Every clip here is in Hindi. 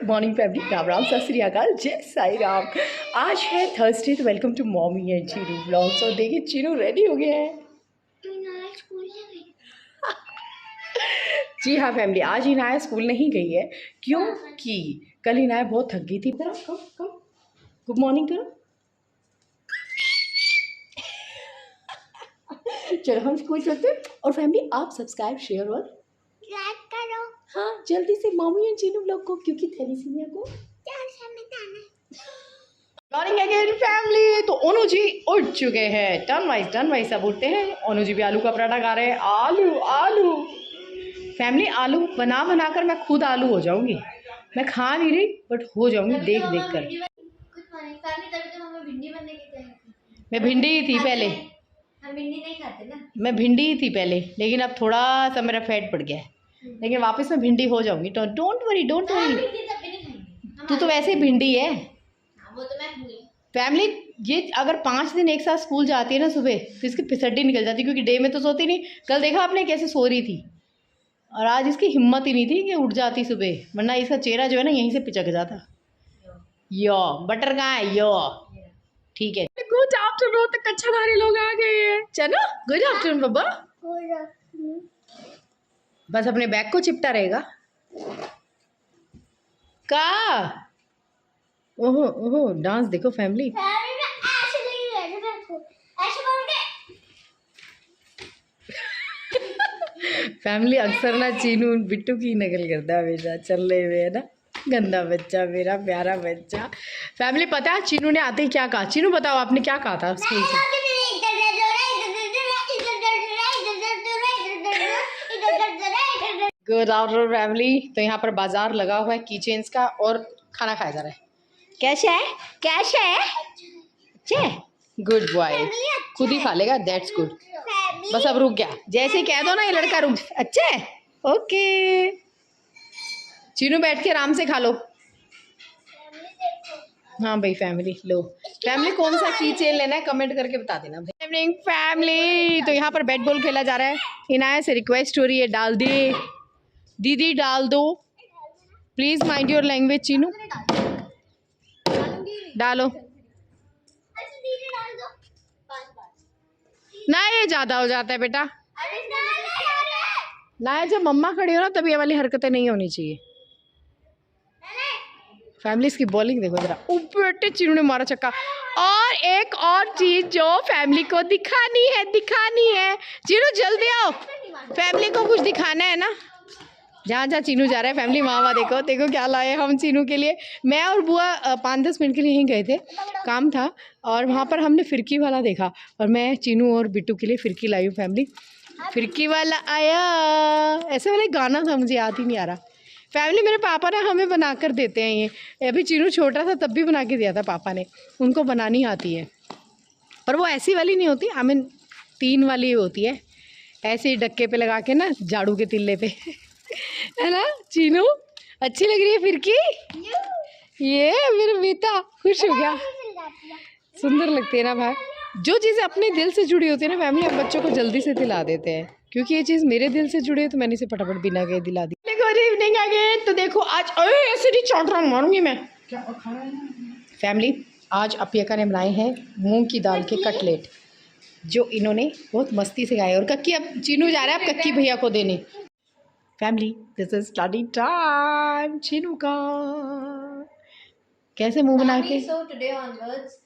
Good morning family, Ram Ram, सत श्री अकाल, जय साई राम। आज है थर्सडे, तो welcome to mommy and Chinu blogs. और देखिए चीनू रेडी हो गया है। जी हाँ फैमिली, आज इनाया स्कूल नहीं गई है क्योंकि कल इनाया बहुत थक गई थी। कम गुड मॉर्निंग करो। चलो हम स्कूल चलते हैं। और फैमिली आप सब्सक्राइब शेयर और लाइक करो। हाँ जल्दी से मॉमी एंड चीनू ब्लॉग को, क्योंकि थैलीसीमिया को मॉर्निंग अगेन फैमिली। तो ओनू जी उठ चुके हैं, टर्न वाइज सब उठते हैं। ओनू जी भी आलू का पराठा खा रहे हैं। आलू आलू फैमिली, आलू बना कर मैं खुद आलू हो जाऊंगी। मैं खा नहीं रही बट हो जाऊंगी देख कर। मैं भिंडी ही थी पहले, हम भिंडी नहीं खाते ना। मैं भिंडी ही थी पहले, लेकिन अब थोड़ा सा मेरा फैट बढ़ गया है, लेकिन वापस मैं भिंडी हो जाऊंगी। तो डोंट वरी तू तो वैसे ही भिंडी है। वो तो मैं भूल। फैमिली ये अगर 5 दिन एक साथ स्कूल जाती है ना सुबह, तो इसकी फिसड्डी निकल जाती है, क्योंकि डे में तो सोती नहीं। कल देखा आपने कैसे सो रही थी, और आज इसकी हिम्मत ही नहीं थी कि उठ जाती सुबह, वरना इसका चेहरा जो है ना यहीं से पिचक जाता। यो बटर कहाँ है यो, ठीक है। गुड आफ्टरनून, तक अच्छा खाने लोग आ गए हैं। चलो गुड आफ्टरनून बाबा। बस अपने बैग को चिपटा रहेगा का। ओहो ओहो डांस देखो फैमिली। फैमिली अक्सर ना चीनू बिट्टू की नकल करता है हमेशा, चल रहे हुए है ना। गंदा बच्चा, मेरा प्यारा बच्चा। फैमिली पता है चीनू ने आते ही क्या कहा? चीनू बताओ आपने क्या कहा था स्कूल से? Good afternoon family. तो यहाँ पर बाजार लगा हुआ है कीचेन्स का, और खाना खाया जा रहा है। कैसे है? कैसे है? अच्छे, गुड बॉय, खुद ही खा लेगा, दैट्स गुड। बस अब रुक गया, जैसे ही कह दो ना ये लड़का रुक। अच्छे, ओके चीनू बैठ के आराम से खा लो। हाँ भाई फैमिली लो। फैमिली कौन सा की चेन लेना है कमेंट करके बता देना। फैमिली तो यहाँ पर बैट बॉल खेला जा रहा है। इनाया से रिक्वेस्ट हो रही है, डाल दे दीदी, डाल दो please, mind your language. Chinu डालो ना, ये ज्यादा हो जाता है बेटा ना। जब मम्मा खड़ी हो ना तब ये वाली हरकतें नहीं होनी चाहिए। फैमिली इसकी बॉलिंग देखो जरा, बेटे चीनू ने मारा छक्का। और एक और चीज जो फैमिली को दिखानी है चीनू जल्दी आओ, फैमिली को कुछ दिखाना है ना। जहाँ जहाँ चीनू जा रहा है फैमिली, वहाँ देखो देखो क्या लाए हम चीनू के लिए। मैं और बुआ 5-10 मिनट के लिए यहीं गए थे, काम था, और वहाँ पर हमने फिरकी वाला देखा, और मैं चीनू और बिट्टू के लिए फिरकी लाई हूँ फैमिली। फिरकी वाला आया, ऐसे वाला गाना था, मुझे याद ही नहीं आ रहा। फैमिली मेरे पापा ना हमें बना कर देते हैं ये, अभी चीनू छोटा था तब भी बना के दिया था पापा ने, उनको बनानी आती है। पर वो ऐसी वाली नहीं होती, आई मीन 3 वाली होती है, ऐसे ही डक्के पे लगा के ना, झाड़ू के तिल्ले पे है ना। चीनू अच्छी लग रही है फिरकी, ये मेरा बेटा खुश हो गया, सुंदर लगती है ना भाई। जो चीज़ें अपने दिल से जुड़ी होती है ना फैमिली, हम बच्चों को जल्दी से दिला देते हैं, क्योंकि ये चीज़ मेरे दिल से जुड़ी है तो मैंने इसे फटाफट बिना गए दिला दी। Good evening again. तो देखो आज ऐसे नहीं चौंतरा मारूंगी मैं। फैमिली आज अपियका ने बनाए हैं मूंग की दाल के कटलेट, जो इन्होंने बहुत मस्ती से खाए। और कक्की अब चीनू जा रहा है अब कक्की भैया को देने। Family this is study time Chinu का। कैसे मुंह बना के? So today onwards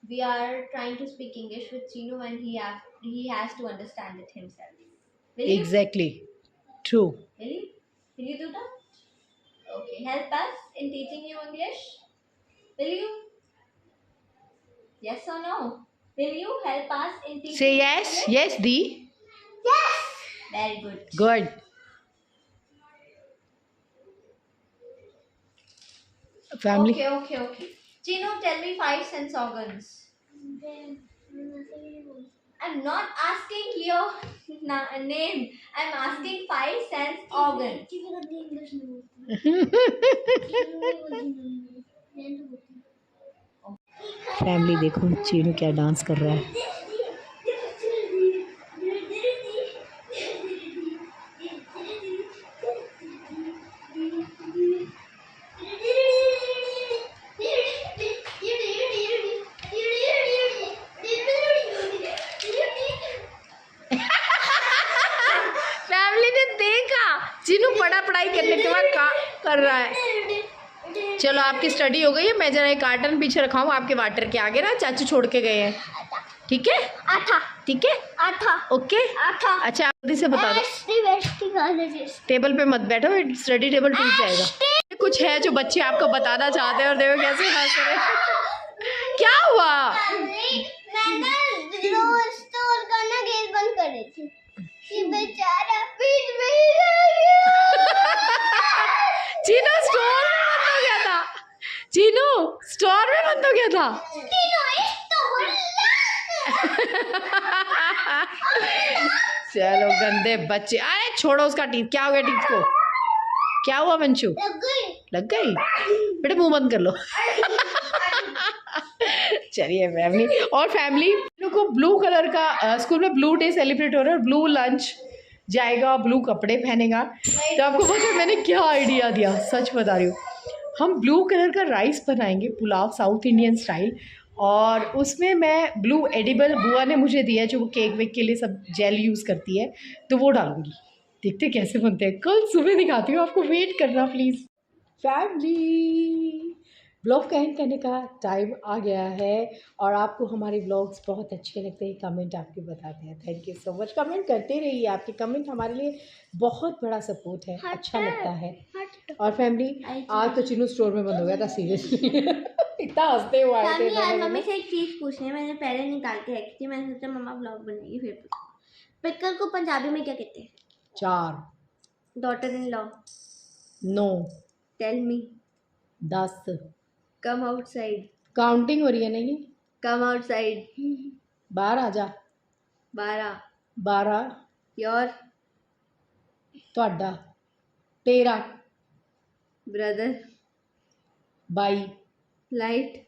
we are trying to speak English with Chinu, and he has to understand it himself. Exactly. True. Will you do that? Okay, help us in teaching you English. Will you? Yes or no? Will you help us in teaching? Say yes. English? Yes, Dee. Yes. Very good. Good. Family. Okay. Chinu, tell me 5 sense organs. I'm not asking your name. I'm asking 5 sense organs. Family देखो चीनू क्या डांस कर रहा है। कर रहा है। चलो आपकी स्टडी हो गई है, मैं जरा एक कार्टन पीछे रखा हूँ आपके वाटर के आगे ना, चाचू छोड़ के गए हैं, ठीक है? ठीक है, ओके। अच्छा आप जल्दी से बता दो, टेबल पे मत बैठो, स्टडी टेबल टूट जाएगा। कुछ है जो बच्चे आपको बताना चाहते हैं और देखो कैसे हंस रहे हैं। क्या हुआ? स्टोर का ना गेट बंद कर रही थी, ये बेचारा बीच में ही रह गया। चीनू स्टोर में बंद हो गया था, चीनू स्टोर में बंद हो गया था। चलो गंदे बच्चे, अरे छोड़ो उसका टीथ। क्या हो गया टीथ को? क्या हुआ मंशु? लग गई बेटा, मुंह बंद कर लो। चलिए फैमिली, और फैमिली को ब्लू कलर का स्कूल में ब्लू डे सेलिब्रेट हो रहा है, ब्लू लंच जाएगा, ब्लू कपड़े पहनेगा। तो आपको पता है मैंने क्या आइडिया दिया, सच बता रही हूँ। हम ब्लू कलर का राइस बनाएंगे, पुलाव साउथ इंडियन स्टाइल, और उसमें मैं ब्लू एडिबल बुआ ने मुझे दिया है, जो वो केक वेक के लिए सब जेल यूज़ करती है, तो वो डालूंगी। देखते कैसे बनते हैं, कल सुबह दिखाती हूँ आपको, वेट करना प्लीज़। फैमिली ब्लॉग का एंड करने का टाइम आ गया है, और आपको हमारे ब्लॉग्स बहुत अच्छे लगते हैं, कमेंट आपके बताते हैं। Thank you so much, comment करते रहिए, आपके कमेंट हमारे लिए बहुत बड़ा सपोर्ट है, अच्छा लगता है। और फैमिली आज तो चिनू स्टोर में बंद हो गया था सीरियसली। इतना हंसते हुए आए थे। यार मम्मी से एक चीज पूछनी है, मैंने पहले निकाल के रखी थी, मैंने सोचा मम्मा ब्लॉग बनाएगी फिर। पिकल को पंजाबी में क्या कहते हैं? 4 daughter in law. 9 tell me. 10 come outside. Counting हो रही है नहीं? Come outside. बाहर आ जा। 12 योर ਤੁਹਾਡਾ, तेरा, ब्रदर, 22, लाइट,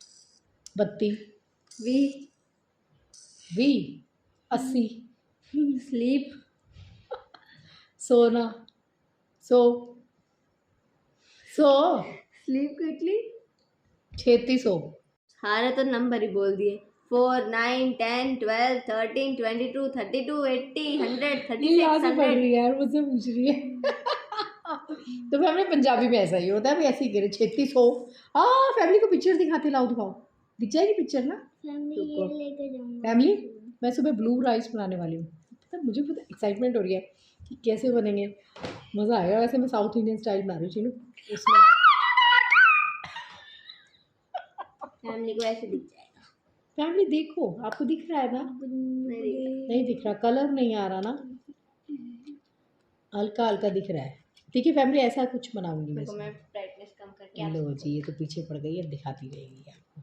32, वी, 20, 80, स्लीप, सोना, सो स्लीप क्विकली। 3600। हारा तो नंबर ही बोल दिए। 4 9 10 12 13 22 32 80 100 यहाँ से 36 पढ़ 100। रही है यार, मुझसे पूछ रही है। तो फैमिली पंजाबी में ऐसा ही होता है, भी ऐसे ही करे 3600। हाँ फैमिली को पिक्चर दिखाते, लाओ दिखाओ, दिख जाएगी पिक्चर ना फैमिली। मैं सुबह ब्लू राइस बनाने वाली हूँ, पता मुझे पता एक्साइटमेंट हो रही है कि कैसे बनेंगे, मज़ा आएगा। वैसे मैं साउथ इंडियन स्टाइल बना रही हूँ चीनू, उसमें फैमिली को ऐसे दिख जाएगा। फैमिली देखो, आपको दिख रहा है ना? नहीं दिख रहा, कलर नहीं आ रहा ना, हल्का हल्का दिख रहा है। ठीक है फैमिली, ऐसा कुछ बनाऊंगी मैं। ब्राइटनेस कम करके लो जी, ये तो पीछे पड़ गई, अब दिखाती रहेगी आपको,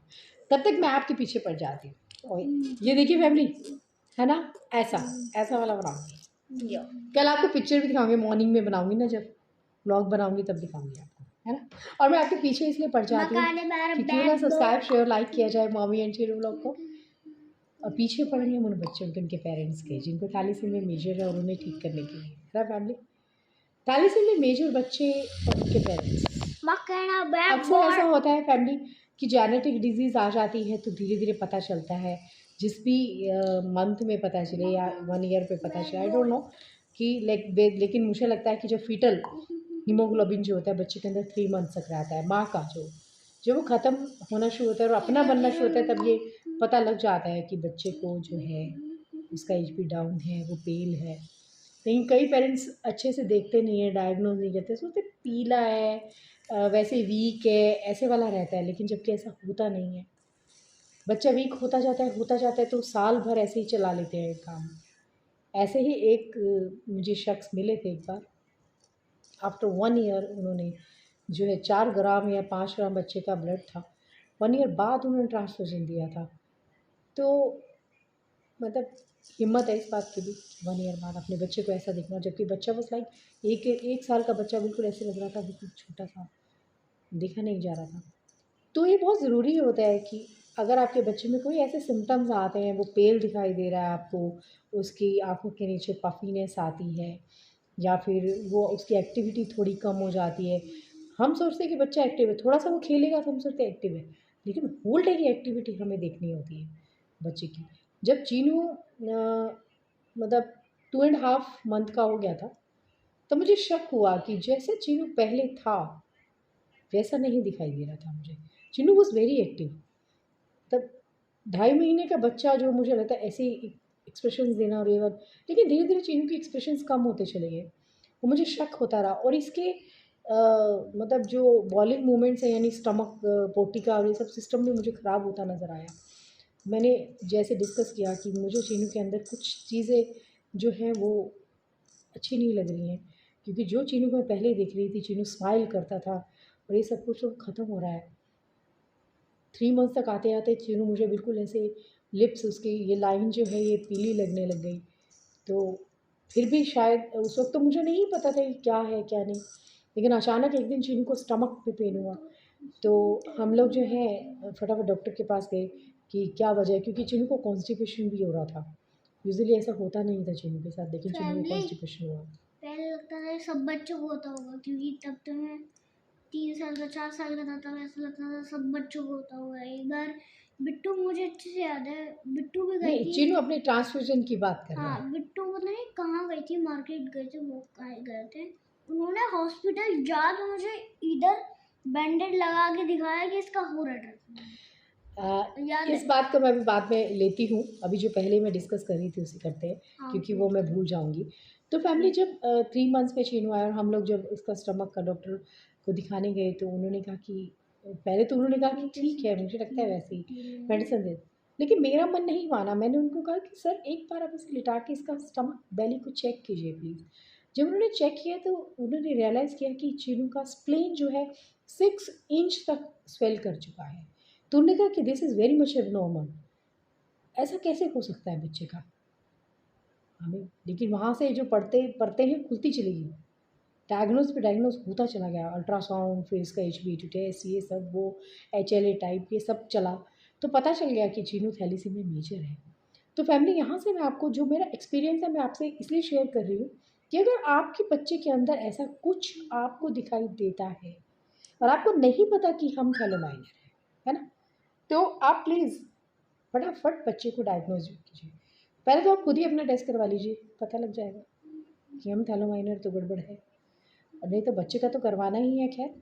तब तक मैं आपके पीछे पड़ जाती हूँ। और ये देखिए फैमिली, है ना, ऐसा वाला बनाऊंगी। कल आपको पिक्चर भी दिखाऊंगी, मॉर्निंग में बनाऊंगी ना, जब व्लॉग बनाऊंगी तब दिखाऊंगी आपको, है ना। और मैं आपके पीछे इसलिए पड़ जाती हूँ कि क्यों ना सब्सक्राइब शेयर लाइक किया जाए मॉमी एंड चीनू व्लॉग को। और पीछे पड़ रही हैं उन बच्चों के, उनके पेरेंट्स के, जिनको थैलेसीमिया में मेजर है, और उन्हें ठीक करने के लिए, है ना फैमिली। थैलेसीमिया में मेजर बच्चे और उनके पेरेंट्स, अक्सर ऐसा होता है फैमिली कि जेनेटिक डिजीज़ आ जाती है, तो धीरे धीरे पता चलता है, जिस भी मंथ में पता चले या 1 ईयर पे पता चले, आई डोंट नो कि लेकिन मुझे लगता है कि जो फीटल हीमोग्लोबिन जो होता है बच्चे के अंदर 3 मंथ तक रहता है, माँ का जो वो ख़त्म होना शुरू होता है और अपना बनना शुरू होता है, तब ये पता लग जाता है कि बच्चे को जो है उसका HP डाउन है, वो पेल है। लेकिन कई पेरेंट्स अच्छे से देखते नहीं है, डायग्नोज नहीं करते, सोचते पीला है, वैसे वीक है, ऐसे वाला रहता है, लेकिन जबकि ऐसा होता नहीं है। बच्चा वीक होता जाता है तो साल भर ऐसे ही चला लेते हैं काम। ऐसे ही एक मुझे शख्स मिले थे एक बार, आफ्टर 1 ईयर उन्होंने जो है 4 ग्राम या 5 ग्राम बच्चे का ब्लड था, 1 ईयर बाद उन्होंने ट्रांसफ्यूजन दिया था। तो मतलब हिम्मत है इस बात की भी, 1 ईयर बाद अपने बच्चे को ऐसा देखना, जबकि बच्चा बस लाइक 1 साल का बच्चा, बिल्कुल ऐसे लग रहा था, बिल्कुल छोटा सा, देखा नहीं जा रहा था। तो ये बहुत ज़रूरी होता है कि अगर आपके बच्चे में कोई ऐसे सिम्टम्स आते हैं, वो पेल दिखाई दे रहा है आपको, उसकी आँखों के नीचे पफीनेस आती है, या फिर वो उसकी एक्टिविटी थोड़ी कम हो जाती है। हम सोचते हैं कि बच्चा एक्टिव है, थोड़ा सा वो खेलेगा तो हम सोचते हैं एक्टिव है, लेकिन होल डे की एक्टिविटी हमें देखनी होती है बच्चे की। जब चीनू मतलब 2.5 मंथ का हो गया था, तो मुझे शक हुआ कि जैसे चीनू पहले था वैसा नहीं दिखाई दे रहा था मुझे। Chinnu was very active. तब 2.5 महीने का बच्चा जो मुझे लगता है ऐसे एक्सप्रेशंस देना और ये बात, लेकिन धीरे धीरे चिन्नू के एक्सप्रेशंस कम होते चले गए। वो मुझे शक होता रहा और इसके मतलब जो बॉलिंग मूवमेंट्स हैं यानी स्टमक पोटी का और ये सब सिस्टम भी मुझे ख़राब होता नज़र आया। मैंने जैसे डिस्कस किया कि मुझे चिन्नू के अंदर कुछ चीज़ें जो हैं वो अच्छी नहीं लग रही हैं, क्योंकि जो चिन्नू मैं पहले देख रही थी, चिन्नू स्माइल करता था और ये सब कुछ तो ख़त्म हो रहा है। 3 मंथ्स तक आते आते चिन्नू मुझे बिल्कुल ऐसे लिप्स उसकी ये लाइन जो है ये पीली लगने लग गई। तो फिर भी शायद उस वक्त तो मुझे नहीं पता था कि क्या है क्या नहीं, लेकिन अचानक एक दिन चिन्नू को स्टमक पे पेन हुआ। तो हम लोग जो है फटाफट डॉक्टर के पास गए कि क्या वजह है, क्योंकि चिन्नू को कॉन्स्टिपेशन भी हो रहा था। यूजुअली ऐसा होता नहीं था चिन्नू के साथ, लेकिन चिन्नू को फैमिली कॉन्स्टिपेशन हुआ। पहले लगता था सब बच्चों को होता होगा, क्योंकि तब तो मैं 3 साल का 4 साल का था, तब ऐसा लगता था सब बच्चों को होता होगा। एक बार बिट्टू, मुझे अच्छे से याद है, बिट्टू भी गई नहीं, थी। चिन्नू अपने ट्रांसफ्यूजन की बात कर रहा हाँ, है। बिट्टू पता नहीं कहाँ गई थी, मार्केट गए थे, वो कहाँ गए थे, उन्होंने हॉस्पिटल जा के मुझे इधर बैंडेड लगा के दिखाया कि इसका हो रहा है। याद इस है? बात को मैं अभी बाद में लेती हूँ, अभी जो पहले मैं डिस्कस कर रही थी उसे करते हैं, हाँ, क्योंकि वो मैं भूल जाऊँगी। तो फैमिली जब 3 मंथ्स में चिन्नू आया और हम लोग जब उसका स्टमक का डॉक्टर को दिखाने गए, तो उन्होंने कहा कि पहले तो उन्होंने कहा कि ठीक है, मुझे लगता है वैसे ही मेडिसिन दे। लेकिन मेरा मन नहीं माना, मैंने उनको कहा कि सर एक बार आप इसे लिटा के इसका स्टमक बेली को चेक कीजिए प्लीज़। जब उन्होंने चेक किया तो उन्होंने रियलाइज़ किया कि चिन्नू का स्प्लेन जो है 6 इंच तक स्वेल कर चुका है। तो उन्होंने कहा कि this is very much abnormal, ऐसा कैसे हो सकता है बच्चे का। हमें लेकिन वहाँ से जो पढ़ते पढ़ते हैं खुलती चली गई, डायग्नोज पे डायग्नोज होता चला गया, अल्ट्रासाउंड फिर इसका HB टेस्ट ये सब वो HLA टाइप ये सब चला, तो पता चल गया कि चिन्नू थैलीसीमिया मेजर है। तो फैमिली यहाँ से मैं आपको जो मेरा एक्सपीरियंस है मैं आपसे इसलिए शेयर कर रही हूँ कि अगर आपके बच्चे के अंदर ऐसा कुछ आपको दिखाई देता है और आपको नहीं पता कि हम थैलेमाइनर है ना, तो आप प्लीज़ फटाफट बच्चे को डायग्नोज कीजिए। पहले तो आप खुद ही अपना टेस्ट करवा लीजिए, पता लग जाएगा कि हम थैलेमाइनर तो गड़बड़ है, और नहीं तो बच्चे का तो करवाना ही है। खैर,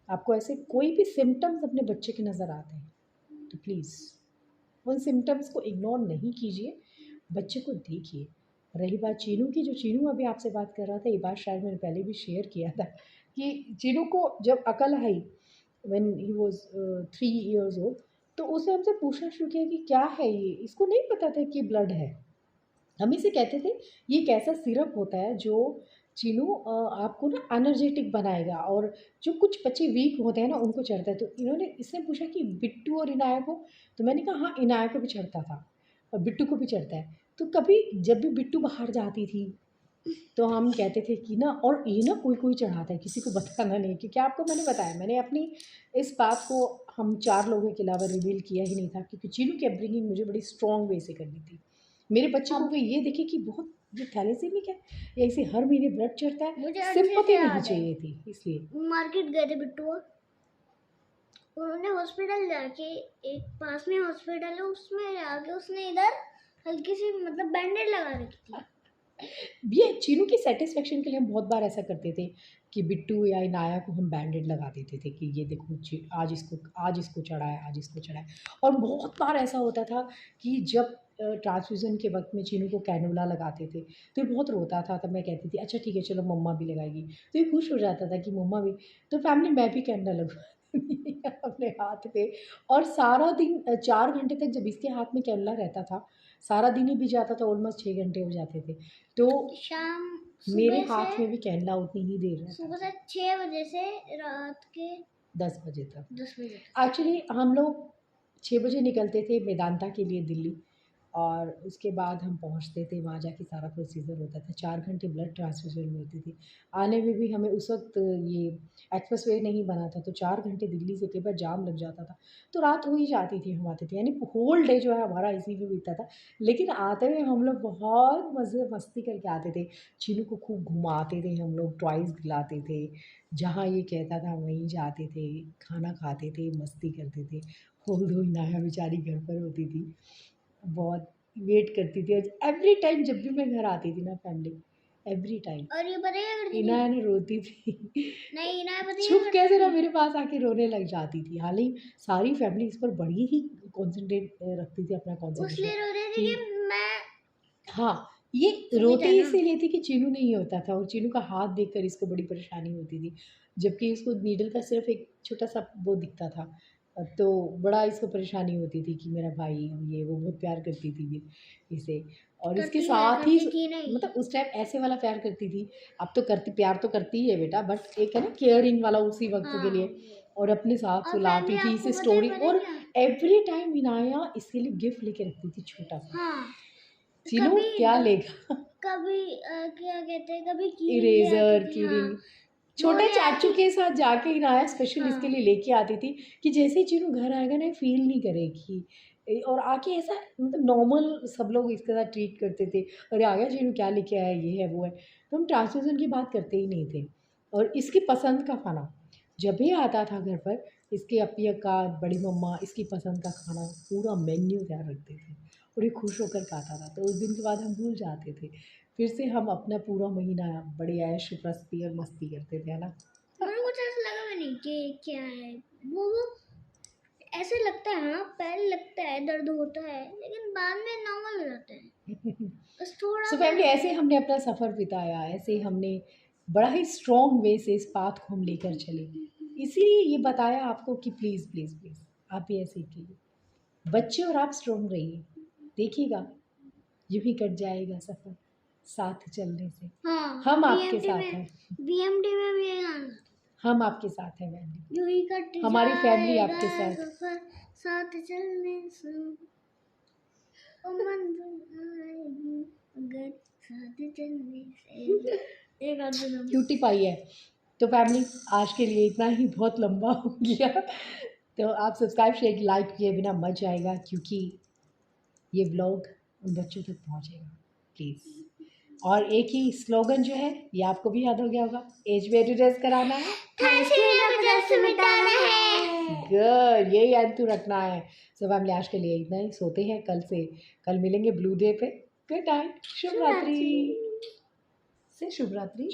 आपको ऐसे कोई भी सिम्टम्स अपने बच्चे के नज़र आते हैं तो प्लीज़ उन सिम्टम्स को इग्नोर नहीं कीजिए, बच्चे को देखिए। रही बात चीनू की, जो चीनू अभी आपसे बात कर रहा था, ये बात शायद मैंने पहले भी शेयर किया था कि चीनू को जब अकल I when he was 3 years old, तो उसने हमसे पूछना शुरू किया कि क्या है ये, इसको नहीं पता था कि ब्लड है। हम इसे कहते थे ये एक ऐसा सिरप होता है जो चीनू आपको ना एनर्जेटिक बनाएगा, और जो कुछ बच्चे वीक होते हैं ना उनको चढ़ता है। तो इन्होंने इसने पूछा कि बिट्टू और इनाया को, तो मैंने कहा हाँ इनाया को भी चढ़ता था और बिट्टू को भी चढ़ता है। तो कभी जब भी बिट्टू बाहर जाती थी तो हम कहते थे कि ना, और ये ना कोई कोई चढ़ाता है, किसी को बताना नहीं, क्योंकि आपको मैंने बताया, मैंने अपनी इस बात को हम 4 लोगों के अलावा रिवील किया ही नहीं था, क्योंकि चीनू की अपब्रिंगिंग मुझे बड़ी स्ट्रॉन्ग वे से करनी थी। मेरे बच्चे को अब भी ये देखे कि बहुत ये थैलेसीमिक है या इसे हर महीने ब्लड चढ़ता है, मुझे अच्छे सिंपैथी से नहीं याद है, चाहिए थी इसलिए। मार्केट गए थे बिट्टू, उन्होंने हॉस्पिटल जाके, एक पास में हॉस्पिटल है उसमें जाके उसने इधर हल्की सी मतलब बैंडेड लगा रखी थी। ये चीनू की सेटिस्फेक्शन के लिए हम बहुत बार ऐसा करते थे कि बिट्टू या इनाया को हम बैंडेड लगा देते थे कि ये देखो आज इसको चढ़ा है, आज इसको चढ़ा है। और बहुत बार ऐसा होता था कि जब ट्रांसफ्यूज़न के वक्त में चीनू को कैनुला लगाते थे तो ये बहुत रोता था, तब मैं कहती थी अच्छा ठीक है चलो मम्मा भी लगाएगी, तो ये खुश हो जाता था कि मम्मा भी। तो फैमिली मैं भी कैनुला लगवा अपने हाथ पे, और सारा दिन 4 घंटे तक जब इसके हाथ में कैनुला रहता था, सारा दिन ही भी जाता था, ऑलमोस्ट 6 घंटे हो जाते थे। तो शाम मेरे सुबह हाथ से में भी कैनला उतनी ही देर रहता सुबह था, से 6 बजे से रात के 10 बजे तक। 10 बजे तक। एक्चुअली हम लोग 6 बजे निकलते थे मेदांता के लिए दिल्ली, और उसके बाद हम पहुंचते थे, वहाँ जाके सारा प्रोसीजर होता था, 4 घंटे ब्लड ट्रांसफ्यूजन होती थी। आने में भी हमें उस वक्त ये एक्सप्रेसवे नहीं बना था, तो 4 घंटे दिल्ली से कई बार जाम लग जाता था, तो रात हो ही जाती थी हम आते थे, यानी होल डे जो है हमारा इसी में बीतता था। लेकिन आते हुए हम लोग बहुत मज़े मस्ती करके आते थे, चीनू को खूब घुमाते थे हम लोग, टॉयज़ दिलाते थे, जहाँ ये कहता था वहीं जाते थे, खाना खाते थे, मस्ती करते थे। होल्डो इनाया बेचारी घर पर होती थी, बहुत वेट करती थी, और एवरी टाइम जब भी मैं घर आती थी ना फैमिली, एवरी टाइम। और ये पता है क्या करती थी? इनाया ना रोती थी नहीं इनाया पता है चुप क्या कैसे करती ना थी? मेरे पास आके रोने लग जाती थी। हालांकि सारी फैमिली इस पर बड़ी ही कॉन्सेंट्रेट रखती थी अपना उसलिए कॉन्सेंट्रेशन रो रही थी कि कि मैं हाँ, ये सुविधा रोते ना। इसीलिए थी कि चीनू नहीं होता था और चीनू का हाथ देखकर इसको बड़ी परेशानी होती थी, जबकि इसको नीडल का सिर्फ एक छोटा सा वो दिखता था। तो बड़ा इसको परेशानी होती थी कि मेरा भाई ये वो बहुत प्यार करती थी इसे। और इसके करती है, साथ ही करती थी नहीं। मतलब उस टाइम ऐसे वाला प्यार करती थी। अब तो करती, प्यार तो करती ही है बेटा, बट एक है ना केयरिंग वाला उसी वक्त के लिए। हाँ और अपने साथ और सुलाती फैमिली थी आपको इसे पता है स्टोरी, पता है और क्या? एवरी टाइम इनाया इसके लिए गिफ्ट लेके रखती थी छोटा सा। हाँ चीनू कभी क्या लेगा कभी क्या कहते हैं, कभी की ले इरेजर आती थी। की हाँ रिंग, वो छोटे ले चाचू आती। के साथ जाके इनाया स्पेशल हाँ इसके लिए लेके आती थी कि जैसे ही चीनू घर आएगा ना फील नहीं करेगी। और आके ऐसा मतलब नॉर्मल सब लोग इसके साथ ट्रीट करते थे, अरे आ गया चीनू क्या लेके आया, ये है वो है। तो हम ट्रांसलेशन की बात करते ही नहीं थे। और इसकी पसंद का खाना जब भी आता था घर पर, इसके अपी का बड़ी मम्मा इसकी पसंद का खाना पूरा मेन्यू तैयार रखते थे और ये खुश होकर खाता था। तो उस दिन के बाद हम भूल जाते थे, फिर से हम अपना पूरा महीना बड़ी ऐश प्रस्ती और मस्ती करते थे, है ना। मुझे कुछ ऐसा लगा भी नहीं कि क्या है वो ऐसे लगता है। हाँ पहले लगता है दर्द होता है लेकिन बाद में नॉर्मल हो जाता है, बस थोड़ा सो सा। फैमिली, ऐसे हमने अपना सफ़र बिताया, ऐसे ही हमने बड़ा ही स्ट्रॉन्ग वे से इस पाथ को हम लेकर चले। इसीलिए ये बताया आपको कि प्लीज़ प्लीज़ प्लीज़ आप भी ऐसे ही कीजिए, बच्चे और आप स्ट्रॉन्ग रहिए, देखिएगा यूं ही कट जाएगा सफ़र साथ चलने से। हाँ हम आपके बीएमटी साथ में हैं, बीएमटी में भी ये गाना हम आपके साथ हैं फैमिली, यूं ही कट हमारी फैमिली जाएगा आपके साथ। सफर साथ चलने से, ओ मंजिल आएगी अगर साथ चलने से। एक आध दिन क्यूटी पाई है। तो फैमिली आज के लिए इतना ही, बहुत लंबा हो गया। तो आप सब्सक्राइब शेयर लाइक किए बिना मत जाएगा, क्योंकि ये व्लॉग उन बच्चों तक पहुंचेगा प्लीज़। और एक ही स्लोगन जो है ये आपको भी याद हो गया होगा, एज पे एड्रेस कराना है, मिटाना है। गुड, यही अंतु रखना है। सो फैमिली आज के लिए इतना ही, सोते हैं, कल मिलेंगे ब्लू डे पे। गुड नाइट, शुभ रात्रि से शुभ रात्रि।